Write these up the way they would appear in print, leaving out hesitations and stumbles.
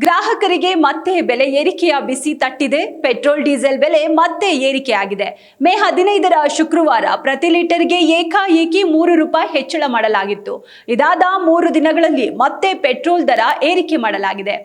ಗ್ರಾಹಕರಿಗೆ ಮತ್ತೆ ಬೆಲೆ ಏರಿಕೆಯ ಬಿಸಿ ತಟ್ಟಿದೆ. ಪೆಟ್ರೋಲ್ ಡೀಸೆಲ್ ಬೆಲೆ ಮತ್ತೆ ಏರಿಕೆಯಾಗಿದೆ. ಮೇ 15ರ ಶುಕ್ರವಾರ ಪ್ರತಿ ಲೀಟರ್ಗೆ ಏಕಾಏಕಿ ₹3 ಹೆಚ್ಚಳ ಮಾಡಲಾಗಿತ್ತು. ಇದಾದ 3 ದಿನಗಳಲ್ಲಿ ಮತ್ತೆ ಪೆಟ್ರೋಲ್ ದರ ಏರಿಕೆ ಮಾಡಲಾಗಿದೆ.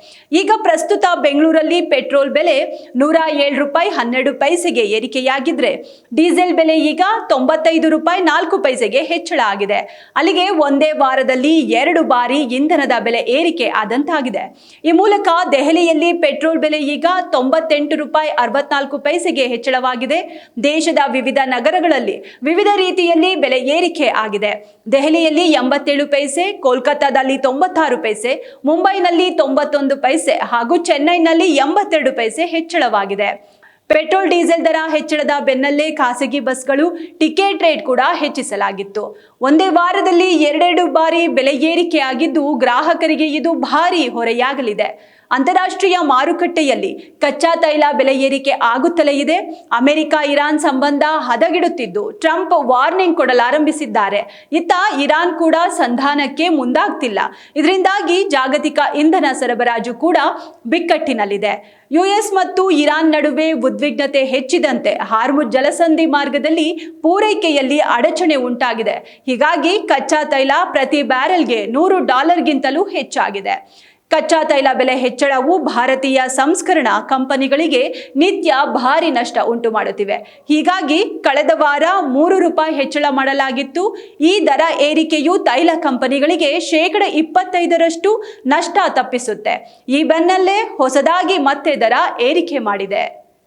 ಈಗ ಪ್ರಸ್ತುತ ಬೆಂಗಳೂರಲ್ಲಿ ಪೆಟ್ರೋಲ್ ಬೆಲೆ ₹107.12 ಏರಿಕೆಯಾಗಿದ್ರೆ ಡೀಸೆಲ್ ಬೆಲೆ ಈಗ ₹95.4 ಹೆಚ್ಚಳ ಆಗಿದೆ. ಅಲ್ಲಿಗೆ ಒಂದೇ ವಾರದಲ್ಲಿ 2 ಬಾರಿ ಇಂಧನದ ಬೆಲೆ ಏರಿಕೆ ಆದಂತಾಗಿದೆ. ಈ ಮೂಲಕ ದೆಹಲಿಯಲ್ಲಿ ಪೆಟ್ರೋಲ್ ಬೆಲೆ ಈಗ ₹98.64 ಹೆಚ್ಚಳವಾಗಿದೆ. ದೇಶದ ವಿವಿಧ ನಗರಗಳಲ್ಲಿ ವಿವಿಧ ರೀತಿಯಲ್ಲಿ ಬೆಲೆ ಏರಿಕೆ ಆಗಿದೆ. ದೆಹಲಿಯಲ್ಲಿ 87 ಪೈಸೆ, ಕೋಲ್ಕತ್ತಾದಲ್ಲಿ 96 ಪೈಸೆ, ಮುಂಬೈನಲ್ಲಿ 91 ಪೈಸೆ ಹಾಗೂ ಚೆನ್ನೈನಲ್ಲಿ 82 ಪೈಸೆ ಹೆಚ್ಚಳವಾಗಿದೆ. ಪೆಟ್ರೋಲ್ ಡೀಸೆಲ್ ದರ ಹೆಚ್ಚಳದ ಬೆನ್ನಲ್ಲೇ ಖಾಸಗಿ ಬಸ್ಗಳು ಟಿಕೆಟ್ ರೇಟ್ ಕೂಡ ಹೆಚ್ಚಿಸಲಾಗಿತ್ತು. ಒಂದೇ ವಾರದಲ್ಲಿ 2 ಬಾರಿ ಬೆಲೆ ಏರಿಕೆಯಾಗಿದ್ದು ಗ್ರಾಹಕರಿಗೆ ಇದು ಭಾರಿ ಹೊರೆಯಾಗಲಿದೆ. ಅಂತಾರಾಷ್ಟ್ರೀಯ ಮಾರುಕಟ್ಟೆಯಲ್ಲಿ ಕಚ್ಚಾ ತೈಲ ಬೆಲೆ ಏರಿಕೆ ಆಗುತ್ತಲೇ ಇದೆ. ಅಮೆರಿಕ ಇರಾನ್ ಸಂಬಂಧ ಹದಗೆಡುತ್ತಿದ್ದು ಟ್ರಂಪ್ ವಾರ್ನಿಂಗ್ ಕೊಡಲಾರಂಭಿಸಿದ್ದಾರೆ. ಇತ್ತ ಇರಾನ್ ಕೂಡ ಸಂಧಾನಕ್ಕೆ ಮುಂದಾಗ್ತಿಲ್ಲ. ಇದರಿಂದಾಗಿ ಜಾಗತಿಕ ಇಂಧನ ಸರಬರಾಜು ಕೂಡ ಬಿಕ್ಕಟ್ಟಿನಲ್ಲಿದೆ. ಯುಎಸ್ ಮತ್ತು ಇರಾನ್ ನಡುವೆ ಉದ್ವಿಗ್ನತೆ ಹೆಚ್ಚಿದಂತೆ ಹಾರ್ಮುಜ್ ಜಲಸಂಧಿ ಮಾರ್ಗದಲ್ಲಿ ಪೂರೈಕೆಯಲ್ಲಿ ಅಡಚಣೆ ಉಂಟಾಗಿದೆ. ಹೀಗಾಗಿ ಕಚ್ಚಾ ತೈಲ ಪ್ರತಿ ಬ್ಯಾರೆಲ್ಗೆ $100ಗಿಂತಲೂ ಹೆಚ್ಚಾಗಿದೆ. ಕಚ್ಚಾ ತೈಲ ಬೆಲೆ ಹೆಚ್ಚಳವು ಭಾರತೀಯ ಸಂಸ್ಕರಣಾ ಕಂಪನಿಗಳಿಗೆ ನಿತ್ಯ ಭಾರಿ ನಷ್ಟ ಉಂಟು ಮಾಡುತ್ತಿವೆ. ಹೀಗಾಗಿ ಕಳೆದ ವಾರ ₹3 ಹೆಚ್ಚಳ ಮಾಡಲಾಗಿತ್ತು. ಈ ದರ ಏರಿಕೆಯು ತೈಲ ಕಂಪನಿಗಳಿಗೆ ಶೇಕಡ 25ರಷ್ಟು ನಷ್ಟ ತಪ್ಪಿಸುತ್ತೆ. ಈ ಬೆನ್ನಲ್ಲೇ ಹೊಸದಾಗಿ ಮತ್ತೆ ದರ ಏರಿಕೆ ಮಾಡಿದೆ.